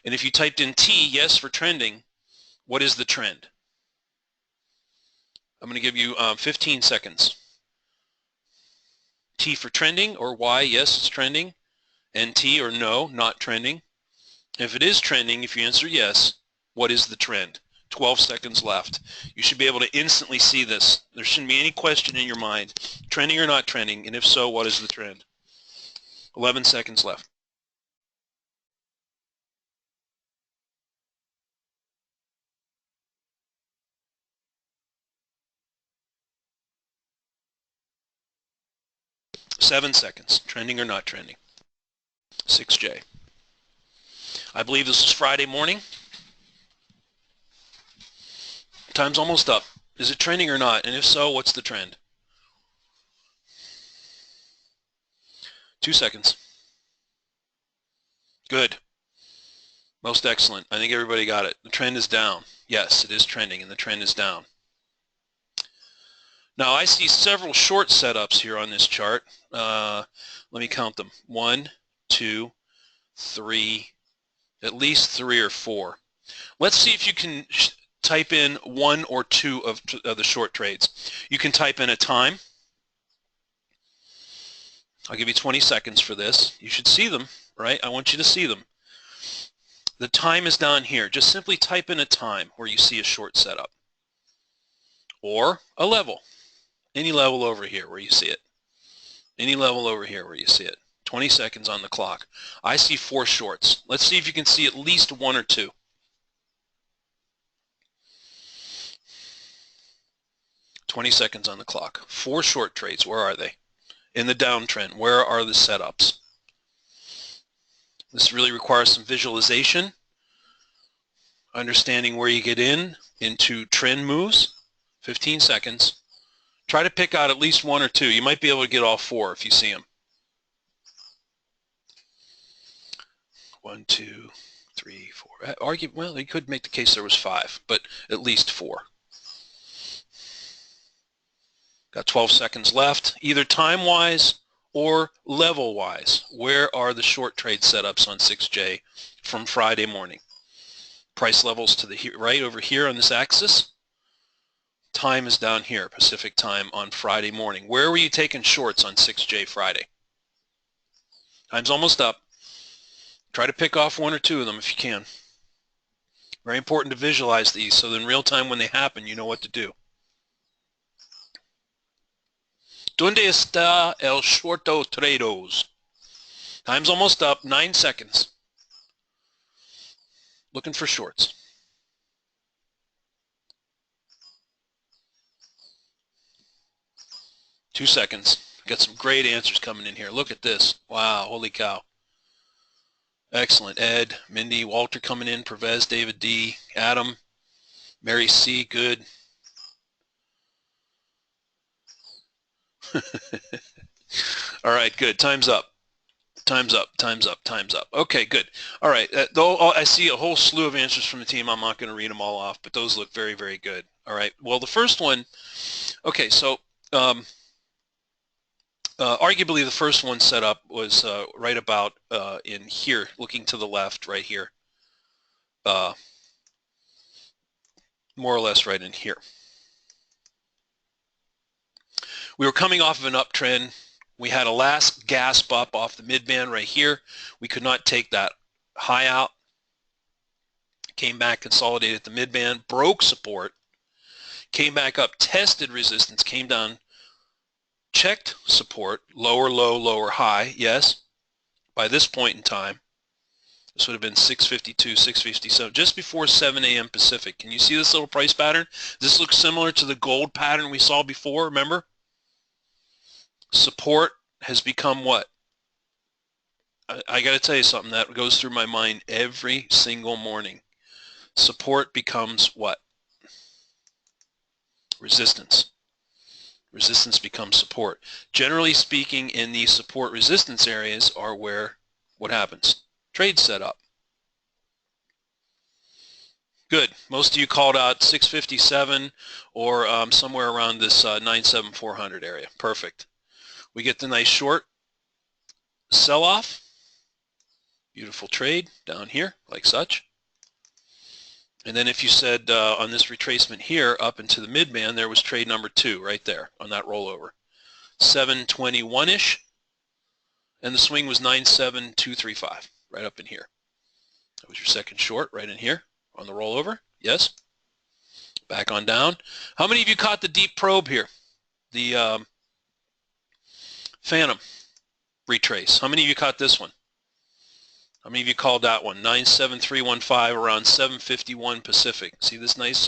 And if you typed in T, yes, for trending, what is the trend? I'm going to give you 15 seconds. T for trending, or Y, yes, it's trending. NT or no, not trending. If it is trending, if you answer yes, what is the trend? 12 seconds left. You should be able to instantly see this. There shouldn't be any question in your mind. Trending or not trending, and if so, what is the trend? 11 seconds left. Seven seconds. Trending or not trending? 6J. I believe this is Friday morning. Time's almost up. Is it trending or not? And if so, what's the trend? 2 seconds. Good. Most excellent. I think everybody got it. The trend is down. Yes, it is trending, and the trend is down. Now, I see several short setups here on this chart. Let me count them. 1, 2, 3, at least 3 or 4. Let's see if you can type in 1 or 2 of the short trades. You can type in a time. I'll give you 20 seconds for this. You should see them, right? I want you to see them. The time is down here. Just simply type in a time where you see a short setup. Or a level. Any level over here where you see it. Any level over here where you see it. 20 seconds on the clock. I see 4 shorts. Let's see if you can see at least 1 or 2. $20 seconds on the clock. 4 short trades. Where are they? In the downtrend, where are the setups? This really requires some visualization, understanding where you get into trend moves. 15 seconds. Try to pick out at least 1 or 2. You might be able to get all 4 if you see them. 1, 2, 3, 4. Well, you could make the case there was 5, but at least 4. Got 12 seconds left, either time-wise or level-wise. Where are the short trade setups on 6J from Friday morning? Price levels to the right over here on this axis. Time is down here, Pacific time on Friday morning. Where were you taking shorts on 6J Friday? Time's almost up. Try to pick off 1 or 2 of them if you can. Very important to visualize these so that in real time when they happen, you know what to do. ¿Dónde está el shorto trados? Time's almost up. 9 seconds. Looking for shorts. Two seconds. Got some great answers coming in here. Look at this. Wow, holy cow. Excellent. Ed, Mindy, Walter coming in, Pervez, David D, Adam, Mary C, good. All right, good. Time's up. Time's up. Time's up. Time's up. Okay, good. All right. Though I see a whole slew of answers from the team. I'm not going to read them all off, but those look very, very good. All right. Well, the first one, okay, so arguably the first one set up was right about in here, looking to the left, right here. More or less right in here. We were coming off of an uptrend. We had a last gasp up off the mid-band right here. We could not take that high out. Came back, consolidated the mid-band, broke support, came back up, tested resistance, came down, checked support, lower low, lower high, yes. By this point in time, this would have been 652, 657, just before 7 a.m. Pacific. Can you see this little price pattern? This looks similar to the gold pattern we saw before, remember? Support, has become what? I got to tell you something that goes through my mind every single morning. Support becomes what? Resistance. Resistance becomes support. Generally speaking, in these support resistance areas are where what happens? Trade set up. Good. Most of you called out 657 or somewhere around this 97400 area. Perfect. We get the nice short sell-off. Beautiful trade down here, like such. And then if you said on this retracement here up into the mid-band, there was trade number 2 right there on that rollover. 721-ish, and the swing was 97235 right up in here. That was your second short right in here on the rollover. Yes. Back on down. How many of you caught the deep probe here? The Phantom retrace. How many of you caught this one? How many of you called that one? 97315 around 751 Pacific. See this nice,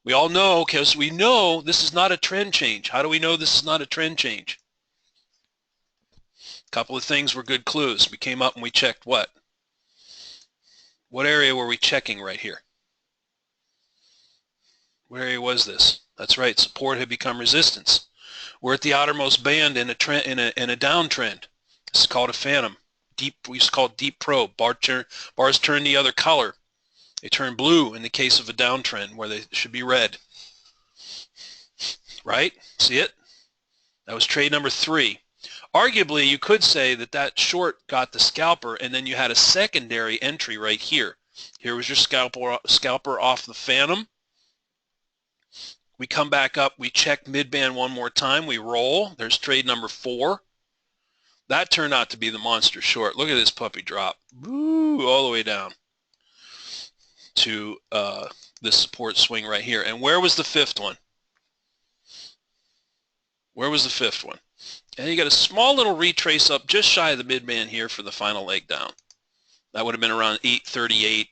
we all know, because we know this is not a trend change. How do we know this is not a trend change? A couple of things were good clues. We came up and we checked what? What area were we checking right here? What area was this? That's right, support had become resistance. We're at the outermost band in a trend, in a downtrend. This is called a phantom. Deep, we used to call it deep probe. Bars turn the other color. They turn blue in the case of a downtrend where they should be red. Right? See it? That was trade number 3. Arguably, you could say that that short got the scalper, and then you had a secondary entry right here. Here was your scalper off the phantom. We come back up, we check mid-band one more time, we roll. There's trade number 4. That turned out to be the monster short. Look at this puppy drop. Woo, all the way down to this support swing right here. And where was the 5th one? Where was the 5th one? And you got a small little retrace up just shy of the mid-band here for the final leg down. That would have been around 838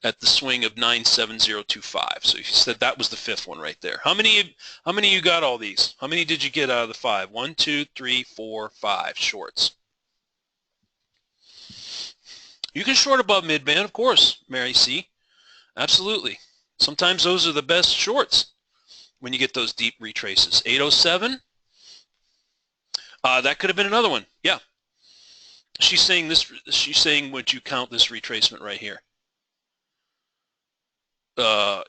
at the swing of 97025. So you said that was the 5th one right there. How many of you got all these? How many did you get out of the 5? 1, 2, 3, 4, 5 shorts. You can short above mid-band, of course, Mary C. Absolutely. Sometimes those are the best shorts when you get those deep retraces. 807. That could have been another one. Yeah. She's saying this. She's saying, would you count this retracement right here?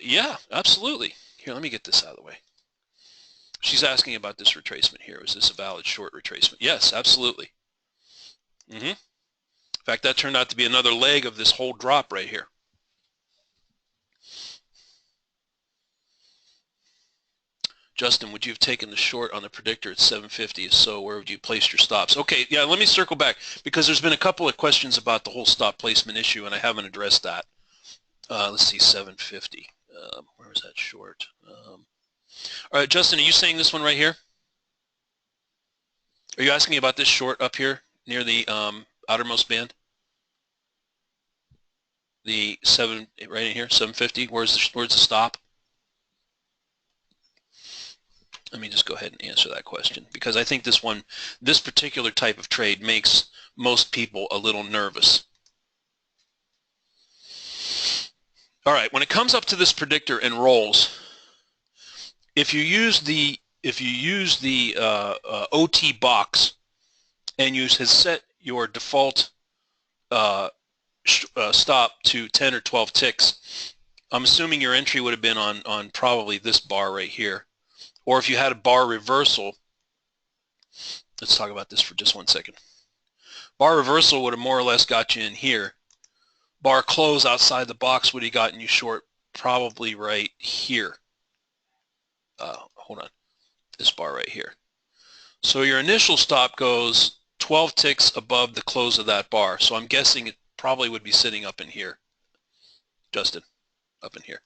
Yeah, absolutely. Here, let me get this out of the way. She's asking about this retracement here. Is this a valid short retracement? Yes, absolutely. In fact, that turned out to be another leg of this whole drop right here. Justin, would you have taken the short on the predictor at 750? If so, where would you place your stops? Okay, yeah, let me circle back because there's been a couple of questions about the whole stop placement issue, and I haven't addressed that. Let's see, 750. Where was that short? All right, Justin, are you saying this one right here? Are you asking me about this short up here near the outermost band? The 7 right in here, 750. Where's the stop? Let me just go ahead and answer that question because I think this particular type of trade makes most people a little nervous. All right, when it comes up to this predictor and rolls, if you use the OT box and you has set your default stop to 10 or 12 ticks, I'm assuming your entry would have been on probably this bar right here. Or if you had a bar reversal, let's talk about this for just 1 second. Bar reversal would have more or less got you in here. Bar close outside the box would have gotten you short probably right here. Hold on, this bar right here. So your initial stop goes 12 ticks above the close of that bar. So I'm guessing it probably would be sitting up in here. Justin, up in here.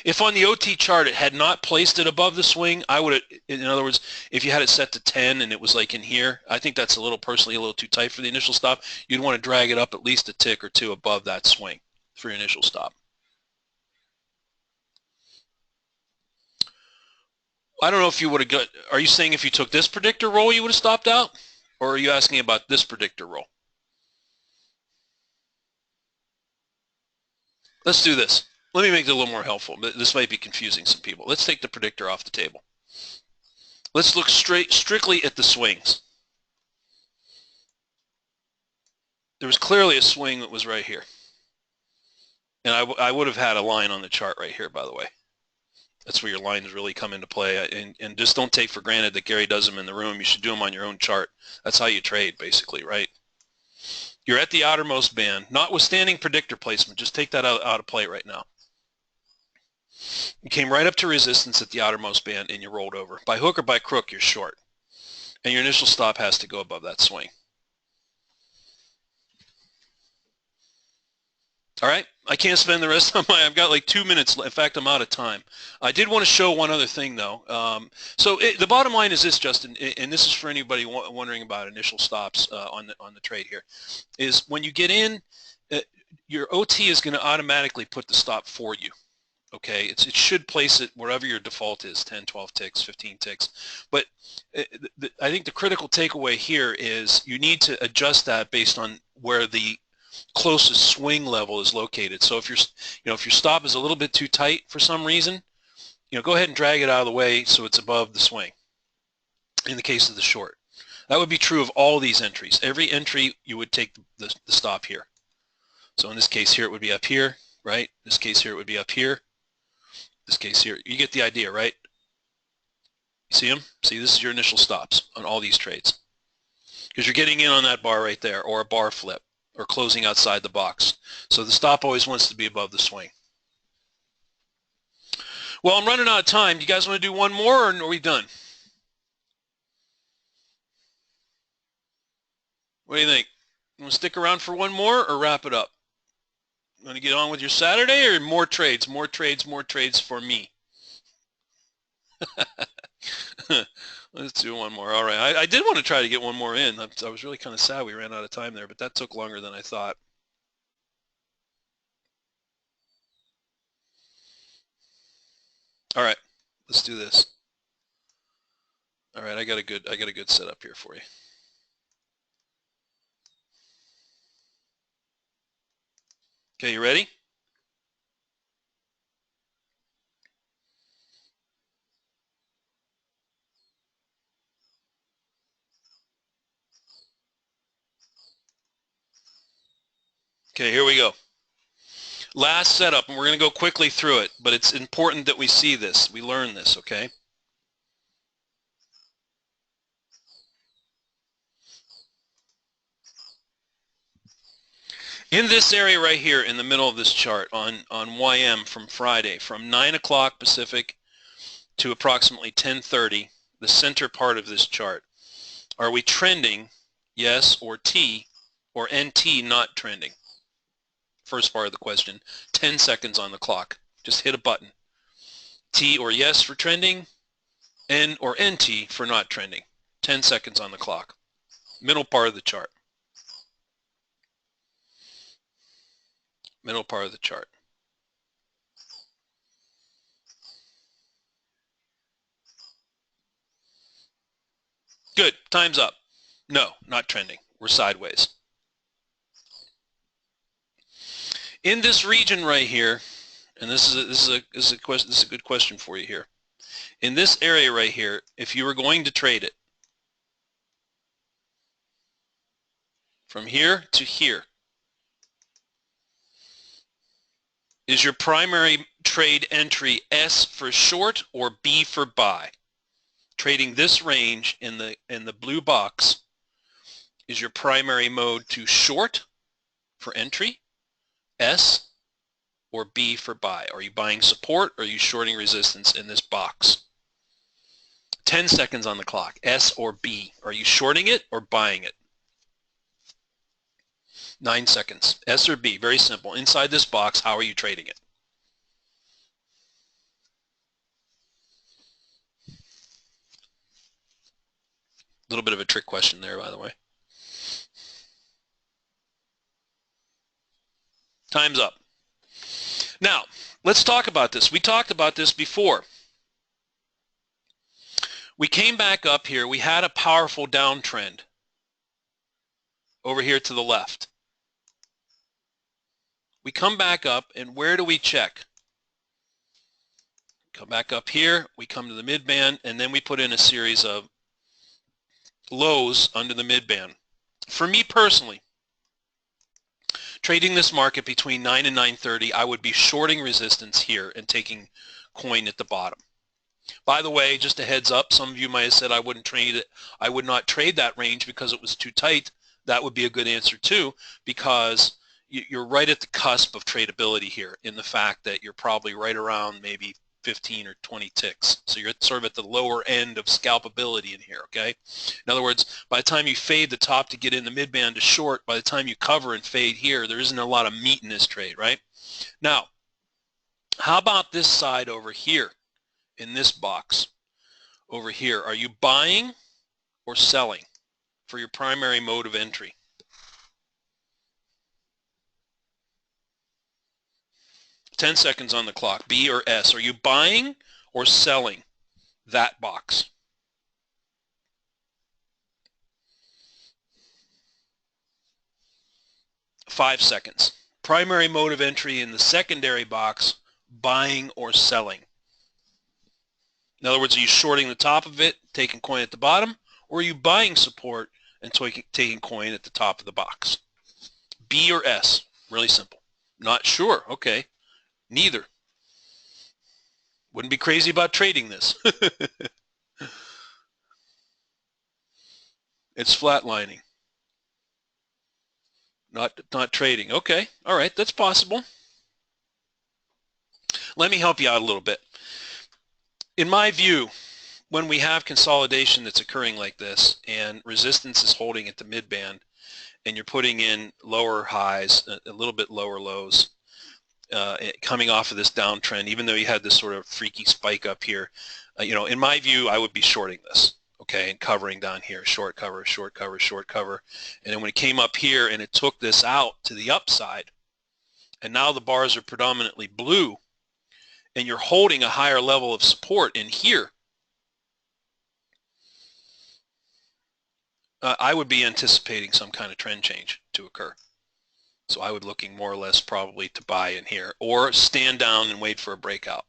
If on the OT chart it had not placed it above the swing, I would have, in other words, if you had it set to 10 and it was like in here, I think that's personally a little too tight for the initial stop. You'd want to drag it up at least a tick or two above that swing for your initial stop. I don't know if you would have got, are you saying if you took this predictor roll you would have stopped out? Or are you asking about this predictor roll? Let's do this. Let me make it a little more helpful. This might be confusing some people. Let's take the predictor off the table. Let's look strictly at the swings. There was clearly a swing that was right here. And I would have had a line on the chart right here, by the way. That's where your lines really come into play. And just don't take for granted that Gary does them in the room. You should do them on your own chart. That's how you trade, basically, right? You're at the outermost band, notwithstanding predictor placement. Just take that out of play right now. You came right up to resistance at the outermost band and you rolled over. By hook or by crook, you're short. And your initial stop has to go above that swing. All right, I can't spend the rest of I've got like 2 minutes. In fact, I'm out of time. I did want to show one other thing, though. The bottom line is this, Justin, and this is for anybody wondering about initial stops on the trade here, is when you get in, your OT is going to automatically put the stop for you. Okay, it should place it wherever your default is, 10, 12 ticks, 15 ticks. But I think the critical takeaway here is you need to adjust that based on where the closest swing level is located. So if if your stop is a little bit too tight for some reason, go ahead and drag it out of the way so it's above the swing. In the case of the short, that would be true of all these entries. Every entry you would take the stop here. So in this case here it would be up here, right? In this case here it would be up here. This case here, you get the idea, right? You see them? See, this is your initial stops on all these trades because you're getting in on that bar right there, or a bar flip, or closing outside the box. So the stop always wants to be above the swing. Well, I'm running out of time. Do you guys want to do one more, or are we done? What do you think? You want to stick around for one more or wrap it up? You want to get on with your Saturday, or more trades, more trades, more trades for me? Let's do one more. All right. I did want to try to get one more in. I was really kind of sad we ran out of time there, but that took longer than I thought. All right. Let's do this. All right. I got a good setup here for you. Okay, you ready? Okay, here we go. Last setup, and we're going to go quickly through it, but it's important that we see this. We learn this, okay? In this area right here in the middle of this chart on YM from Friday, from 9 o'clock Pacific to approximately 10:30, the center part of this chart, are we trending, yes, or T, or NT not trending? First part of the question, 10 seconds on the clock. Just hit a button. T or yes for trending, N or NT for not trending. 10 seconds on the clock. Middle part of the chart. Middle part of the chart. Good, time's up. No, not trending. We're sideways. In this region right here, and this is a good question for you here. In this area right here, if you were going to trade it from here to here, is your primary trade entry S for short or B for buy? Trading this range in the blue box is your primary mode to short for entry, S, or B for buy. Are you buying support or are you shorting resistance in this box? 10 seconds on the clock, S or B. Are you shorting it or buying it? 9 seconds, S or B, very simple. Inside this box, how are you trading it? A little bit of a trick question there, by the way. Time's up. Now, let's talk about this. We talked about this before. We came back up here. We had a powerful downtrend over here to the left. We come back up, and where do we check? Come back up here, we come to the mid-band, and then we put in a series of lows under the mid-band. For me personally, trading this market between 9 and 9:30, I would be shorting resistance here and taking coin at the bottom. By the way, just a heads up, some of you might have said I wouldn't trade it. I would not trade that range because it was too tight. That would be a good answer too, because you're right at the cusp of tradability here in the fact that you're probably right around maybe 15 or 20 ticks. So you're sort of at the lower end of scalpability in here, okay? In other words, by the time you fade the top to get in the mid-band to short, by the time you cover and fade here, there isn't a lot of meat in this trade, right? Now, how about this side over here in this box over here? Are you buying or selling for your primary mode of entry? Ten seconds on the clock, B or S. Are you buying or selling that box? Five seconds. Primary mode of entry in the secondary box, buying or selling. In other words, are you shorting the top of it, taking coin at the bottom, or are you buying support and taking coin at the top of the box? B or S. Really simple. Not sure. Okay. Neither. Wouldn't be crazy about trading this. It's flatlining. Not trading. Okay. All right. That's possible. Let me help you out a little bit. In my view, when we have consolidation that's occurring like this and resistance is holding at the mid-band and you're putting in lower highs, a little bit lower lows, coming off of this downtrend, even though you had this sort of freaky spike up here, in my view, I would be shorting this, okay, and covering down here, short cover, short cover, short cover. And then when it came up here and it took this out to the upside, and now the bars are predominantly blue, and you're holding a higher level of support in here, I would be anticipating some kind of trend change to occur. So I would looking more or less probably to buy in here or stand down and wait for a breakout.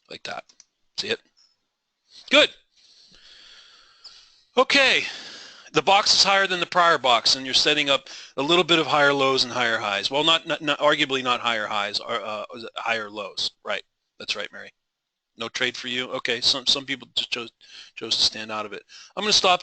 Like that. See it? Good. Okay. The box is higher than the prior box, and you're setting up a little bit of higher lows and higher highs. Well, not arguably not higher highs, or higher lows. Right. That's right, Mary. No trade for you? Okay. Some people just chose to stand out of it. I'm going to stop